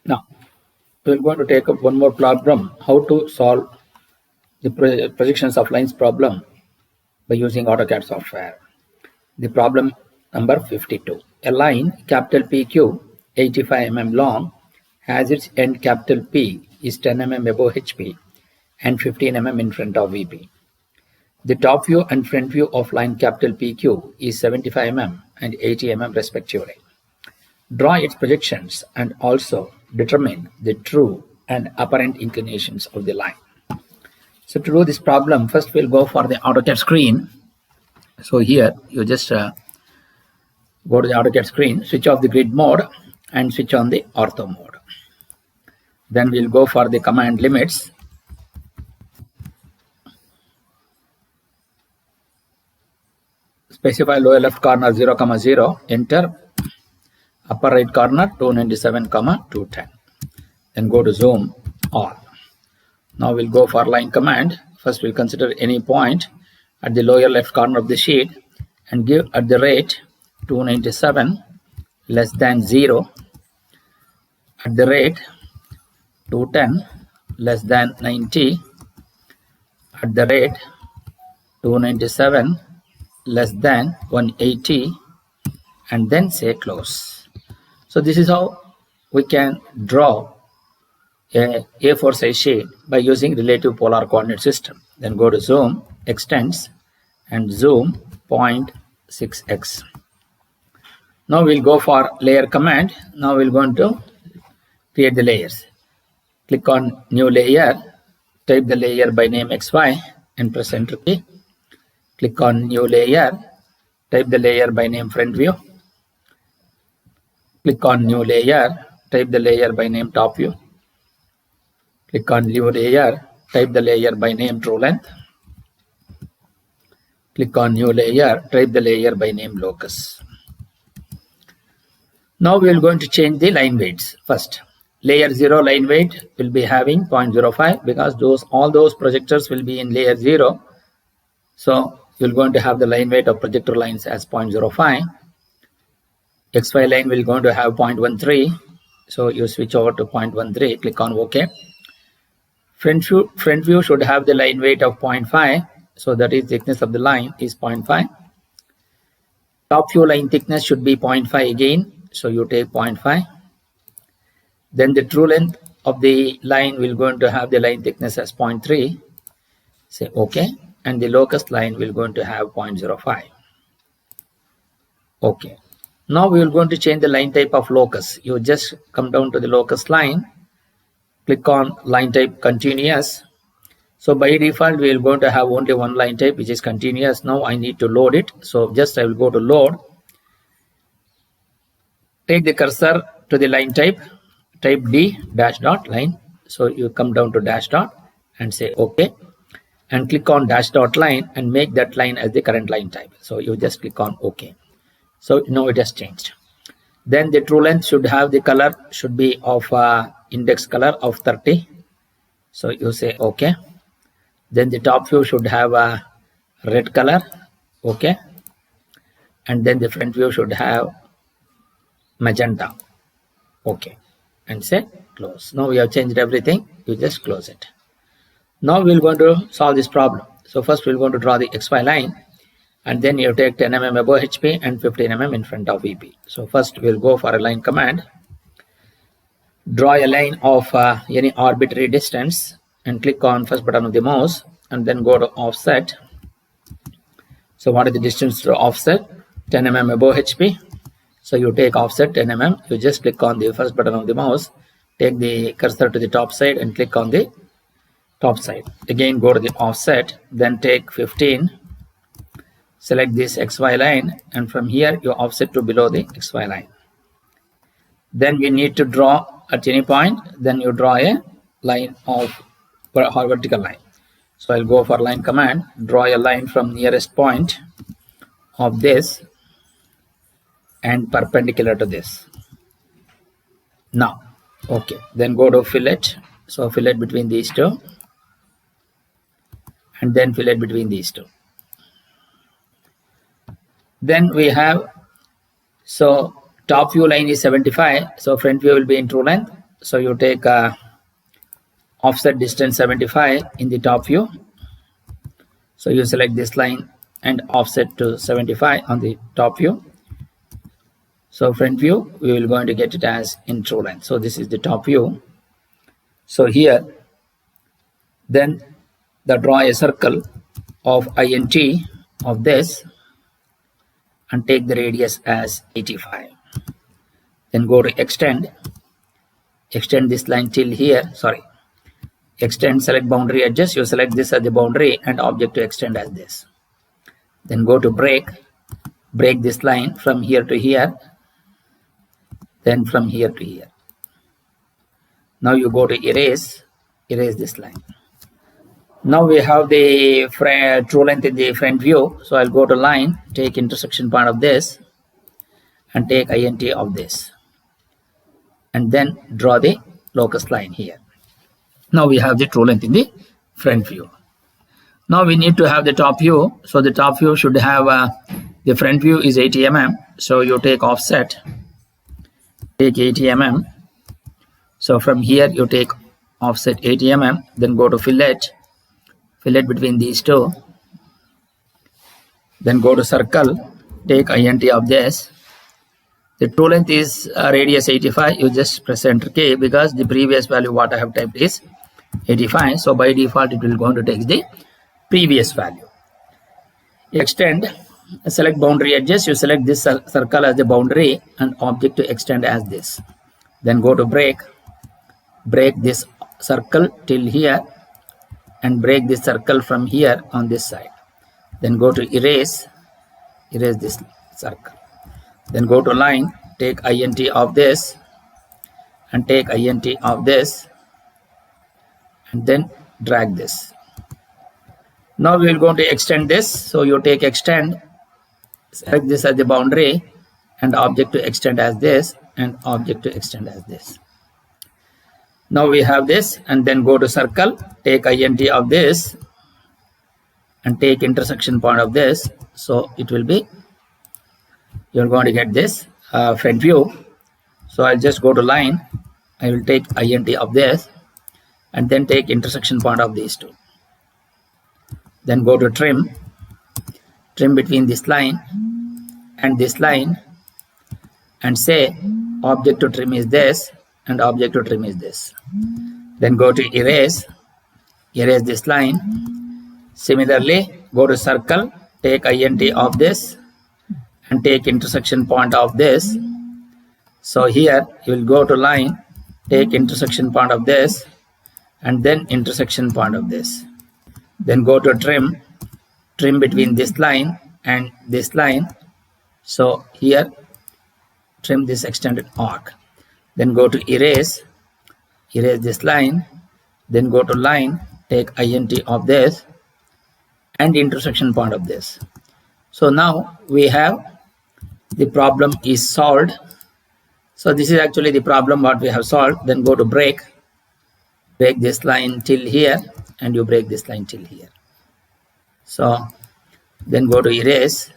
Now, we're going to take up one more problem, how to solve the projections of lines problem by using AutoCAD software. The problem number 52. A line capital PQ 85 mm long has its end capital P is 10 mm above HP and 15 mm in front of VP. The top view and front view of line capital PQ is 75 mm and 80 mm respectively. Draw its projections and also determine the true and apparent inclinations of the line. So to do this problem, first we'll go for the AutoCAD screen. So here you just go to the AutoCAD screen, switch off the grid mode and switch on the ortho mode. Then we'll go for the command limits. Specify lower left corner 0, 0, enter. Upper right corner 297, 210. Then go to zoom all. Now we'll go for line command. First we'll consider any point at the lower left corner of the sheet and give at the rate 297 less than 0, at the rate 210 less than 90, at the rate 297 less than 180, and then say close. So this is how we can draw a A4 size sheet by using relative polar coordinate system. Then go to zoom, extends, and zoom 0.6x. Now we'll go for layer command. Now we're going to create the layers. Click on new layer, type the layer by name XY and press enter key. Click on new layer, type the layer by name front view. Click on new layer, type the layer by name top view. Click on new layer, type the layer by name true length. Click on new layer, type the layer by name locus. Now we are going to change the line weights. First, layer 0 line weight will be having 0.05 because all those projectors will be in layer 0. So you're going to have the line weight of projector lines as 0.05. XY line will going to have 0.13. So you switch over to 0.13, click on OK. Front view should have the line weight of 0.5. So that is thickness of the line is 0.5. Top view line thickness should be 0.5 again. So you take 0.5. Then the true length of the line will going to have the line thickness as 0.3. Say OK. And the locus line will going to have 0.05. OK. Now we are going to change the line type of locus. You just come down to the locus line. Click on line type continuous. So by default, we are going to have only one line type, which is continuous. Now I need to load it. So just I will go to load. Take the cursor to the line type. Type D dash dot line. So you come down to dash dot and say OK. And click on dash dot line and make that line as the current line type. So you just click on OK. So now it has changed. Then the true length should have the color should be of index color of 30. So you say OK. Then the top view should have a red color. OK. And then the front view should have magenta. OK. And say close. Now we have changed everything. You just close it. Now we're going to solve this problem. So first we're going to draw the XY line. And then you take 10 mm above HP and 15 mm in front of VP. So first we'll go for a line command. Draw a line of any arbitrary distance and click on first button of the mouse and then go to offset. So what is the distance to offset? 10 mm above HP. So you take offset 10 mm. You just click on the first button of the mouse. Take the cursor to the top side and click on the top side. Again go to the offset. Then take 15. Select this XY line and from here you offset to below the XY line. Then we need to draw at any point. Then you draw a line of vertical line. So I'll go for line command. Draw a line from nearest point of this and perpendicular to this. Now, okay. Then go to fillet. So fillet between these two. And then fillet between these two. Then we have, so top view line is 75. So front view will be in true length. So you take offset distance 75 in the top view. So you select this line and offset to 75 on the top view. So front view, we will going to get it as in true length. So this is the top view. So here, then draw a circle of int of this and take the radius as 85. Then go to extend this line till here, extend, select boundary edges, you select this as the boundary and object to extend as this. Then go to break this line from here to here, then from here to here. Now you go to erase this line. Now we have the true length in the front view. So I'll go to line, take intersection point of this and take int of this. And then draw the locus line here. Now we have the true length in the front view. Now we need to have the top view. So the top view should have the front view is 80 mm. So you take offset, take 80 mm. So from here you take offset 80 mm. Then go to fillet between these two. Then go to circle, take int of this. The true length is radius 85. You just press enter key because the previous value what I have typed is 85. So by default it will go to take the previous value. Extend, select boundary edges. You select this circle as the boundary and object to extend as this. Then go to break this circle till here and break this circle from here on this side. Then go to erase this circle. Then go to line, take int of this and take int of this and then drag this. Now we will go to extend this. So you take extend, select this as the boundary and object to extend as this and object to extend as this. Now we have this and then go to circle, take int of this and take intersection point of this. So it will be, you're going to get this front view. So I'll just go to line, I will take int of this and then take intersection point of these two. Then go to trim between this line and this line and say object to trim is this and object to trim is this. Then go to erase this line. Similarly, go to circle, take int of this and take intersection point of this. So here you will go to line, take intersection point of this and then intersection point of this. Then go to trim between this line and this line. So here trim this extended arc. Then go to erase this line. Then go to line, take int of this and intersection point of this. So now we have the problem is solved. So this is actually the problem what we have solved. Then go to break this line till here and you break this line till here. So then go to erase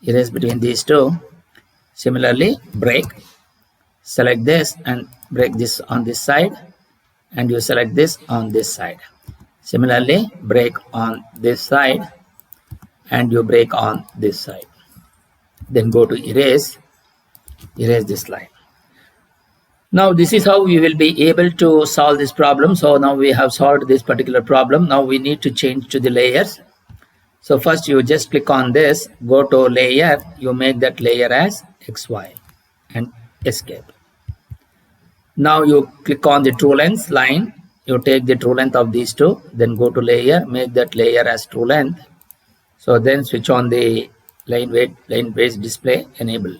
between these two. Similarly, break, select this and break this on this side and you select this on this side. Similarly, break on this side and you break on this side. Then go to erase this line. Now this is how we will be able to solve this problem. So now we have solved this particular problem. Now we need to change to the layers. So first you just click on this, go to layer, you make that layer as XY and escape. Now you click on the true length line, you take the true length of these two, then go to layer, make that layer as true length. So then switch on the line based display, enable.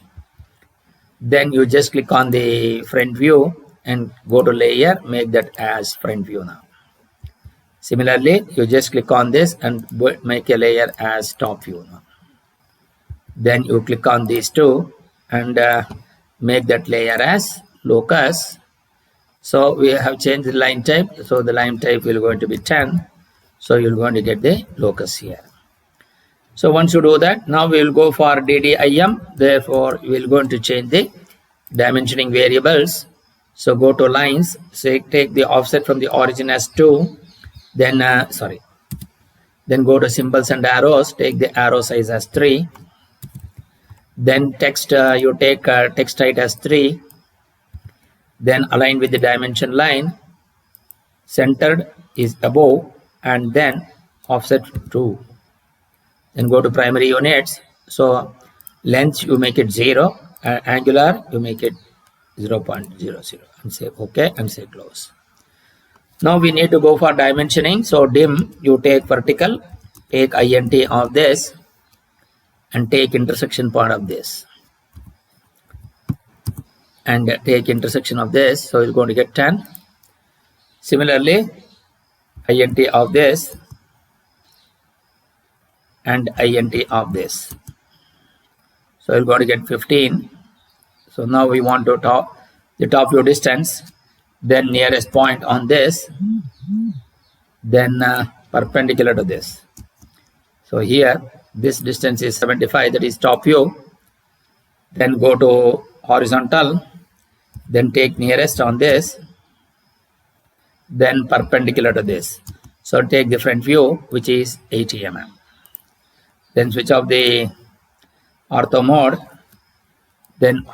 Then you just click on the front view and go to layer, make that as front view now. Similarly, you just click on this and make a layer as top view now. Then you click on these two and make that layer as locus. So we have changed the line type. So the line type will going to be 10. So you're going to get the locus here. So once you do that, now we will go for DDIM. Therefore, we will going to change the dimensioning variables. So go to lines, say take the offset from the origin as 2, then then go to symbols and arrows, take the arrow size as 3, then text you take text height as 3, then align with the dimension line, centered is above, and then offset 2. Then go to primary units, so length you make it 0, angular you make it 0.00, and say OK and say close. Now we need to go for dimensioning. So dim, you take vertical, take int of this, and take intersection part of this, and take intersection of this. So you're going to get 10. Similarly, int of this and int of this. So you're going to get 15. So now we want to the top view distance, then nearest point on this, then perpendicular to this. So here this distance is 75, that is top view. Then go to horizontal, then take nearest on this, then perpendicular to this. So take the front view, which is 80 mm. Then switch off the ortho mode, then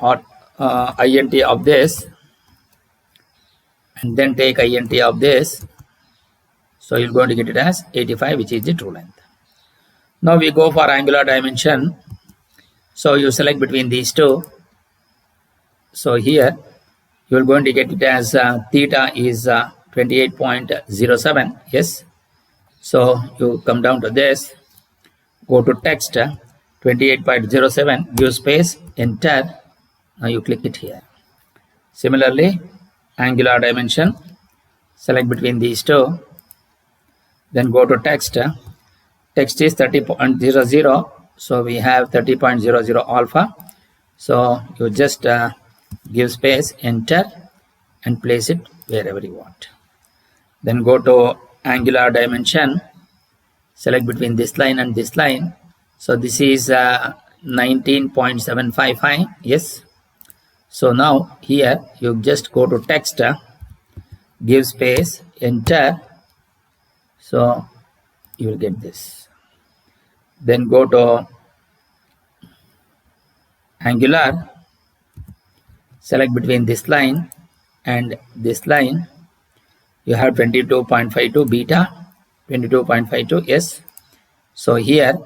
int of this, and then take int of this. So you're going to get it as 85, which is the true length. Now we go for angular dimension. So you select between these two. So here you're going to get it as theta is 28.07. Yes. So you come down to this, go to text 28.07, give space, enter. Now you click it here. Similarly, angular dimension, select between these two, then go to text. Text is 30.00, so we have 30.00 alpha. So you just give space, enter, and place it wherever you want. Then go to angular dimension, select between this line and this line. So this is 19.755. Yes. So now here you just go to text, give space, enter. So you will get this. Then go to angular, select between this line and this line. You have 22.52 beta, 22.52. Yes. So here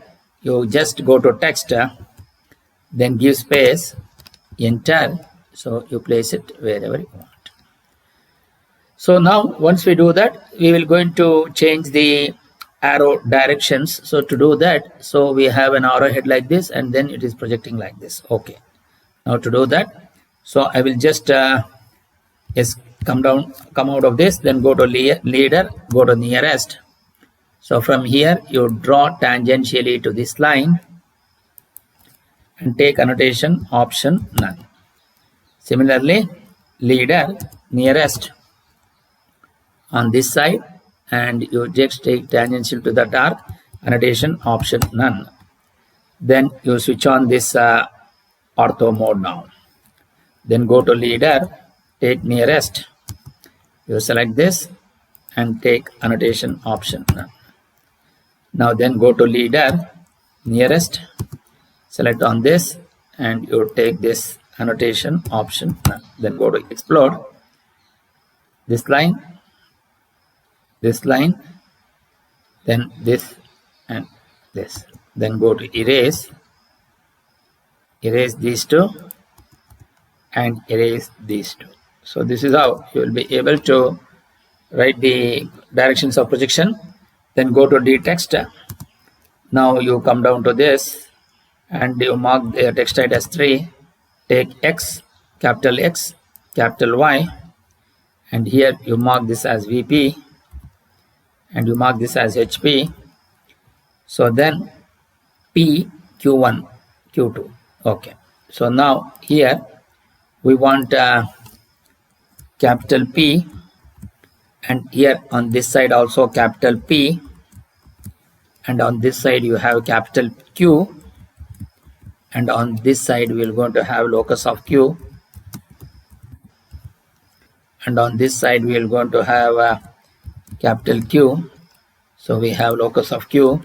you just go to text, then give space, enter. So you place it wherever you want. So now once we do that, we will going to change the arrow directions. So to do that, so we have an arrowhead like this, and then it is projecting like this. Okay. Now to do that, so I will just come out of this, then go to leader, go to nearest. So from here you draw tangentially to this line and take annotation option none. Similarly, leader, nearest on this side, and you just take tangential to the dark, annotation option none. Then you switch on this ortho mode now. Then go to leader, take nearest. You select this and take annotation option none. Now then go to leader, nearest, select on this, and you take this annotation option none. Then go to explode, this line, then this and this. Then go to erase these two and erase these two. So this is how you will be able to write the directions of projection. Then go to text. Now you come down to this and you mark the text height as 3. Take X, capital Y, and here you mark this as VP, and you mark this as HP. So then P, Q1, Q2. Okay. So now here we want capital P, and here on this side also capital P, and on this side you have capital Q, and on this side we are going to have locus of Q. and on this side we are going to have a capital Q. So we have locus of Q.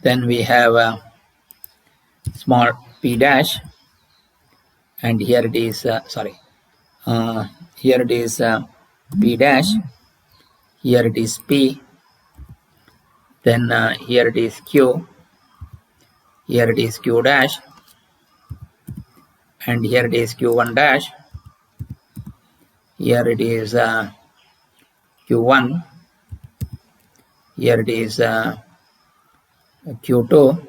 Then we have a small p dash, and here it is, here it is p dash, here it is p, then here it is q, here it is q dash, and here it is q1 dash, here it is q1, here it is q2,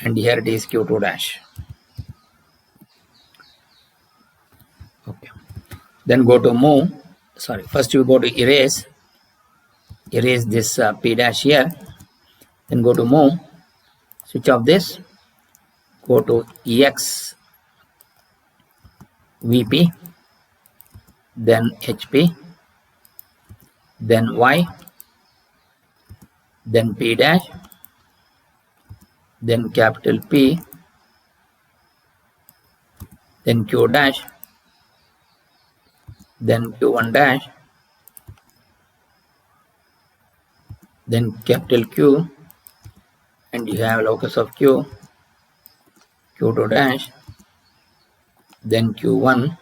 and here it is q2 dash. Okay, then go to move. First you go to erase this p dash here, then go to move, switch off this, go to ex vp, then hp, then y, then p dash, then capital P, then q dash, then q1 dash, then capital Q, and you have locus of Q, q2 dash, then q1,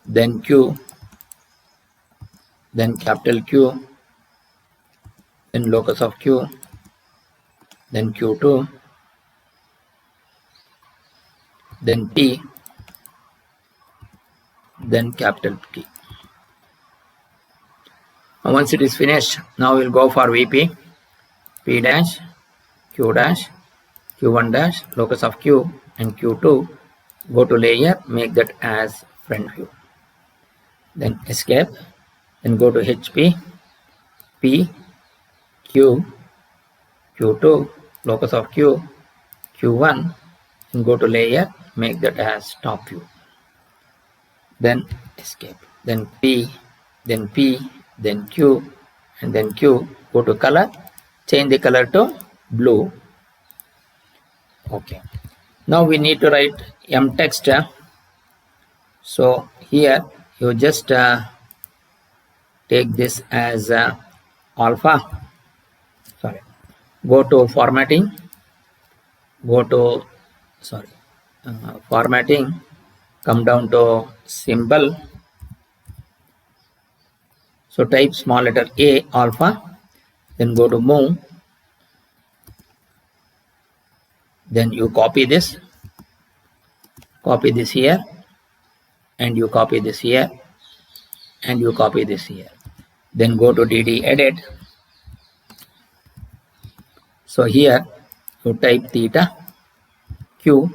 then Q, then capital Q, then locus of Q, then q2, then P, then capital P. And once it is finished, now we'll go for VP, P dash, Q dash, Q1 dash, locus of Q, and Q2. Go to layer, make that as front view. Then escape, then go to HP, P, Q, Q2, locus of Q, Q1, and go to layer, make that as top view. Then escape, then P, then P, then Q, and then Q. Go to color, change the color to blue. Okay, now we need to write M text. So here you just take this as alpha. Go to formatting, go to formatting, come down to symbol. So type small letter A, alpha, then go to move, then you copy this here, and you copy this here, and you copy this here. Then go to DD edit. So here you type theta, Q,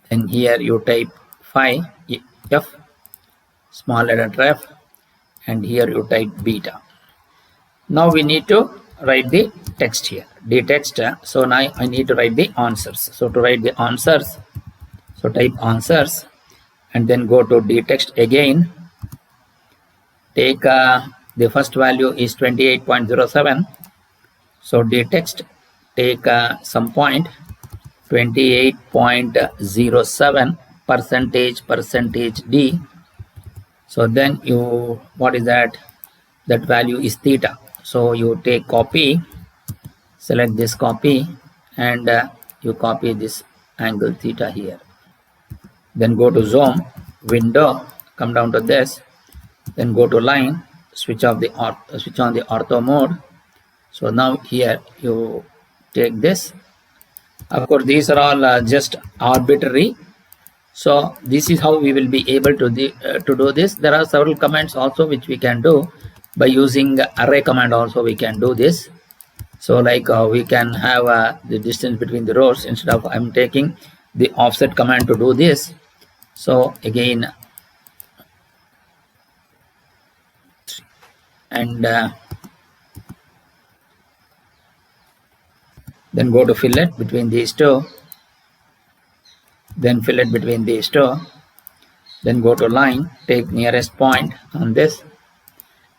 then here you type phi, F, small letter F, and here you type beta. Now we need to write the text here, the text. So now I need to write the answers. So to write the answers, so type answers, and then go to the text again. Take the first value is 28.07. So the text take some point 28.07 percentage D. So then you, what is that? That value is theta. So you take copy, select this copy, and you copy this angle theta here. Then go to zoom, window, come down to this, then go to line, switch on the ortho mode. So now here you take this. Of course, these are all just arbitrary. So this is how we will be able to do this. There are several commands also which we can do. By using array command also we can do this. So like we can have the distance between the rows instead of I'm taking the offset command to do this. So again, and then go to fillet between these two, then fillet between these two, then go to line, take nearest point on this,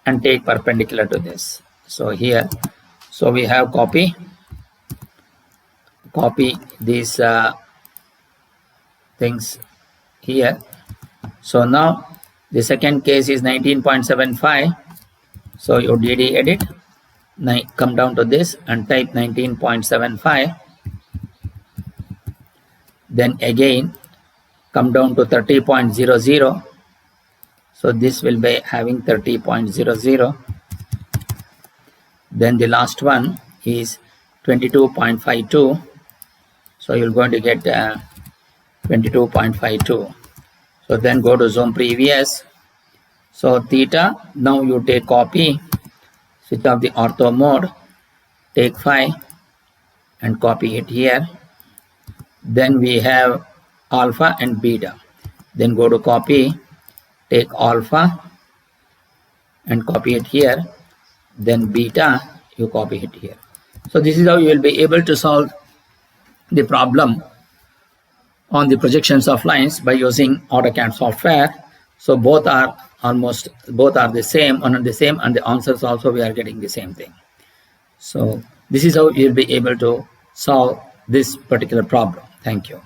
and take perpendicular to this. So here, so we have copy, copy these things here. So now the second case is 19.75. So your DD edit, come down to this and type 19.75. Then again come down to 30.00. So this will be having 30.00. Then the last one is 22.52. So you're going to get 22.52. So then go to zoom previous. So theta, now you take copy, switch off the ortho mode, take phi and copy it here. Then we have alpha and beta. Then go to copy, take alpha and copy it here. Then beta, you copy it here. So this is how you will be able to solve the problem on the projections of lines by using AutoCAD software. So both are the same, and the answers also we are getting the same thing. So this is how you will be able to solve this particular problem. Thank you.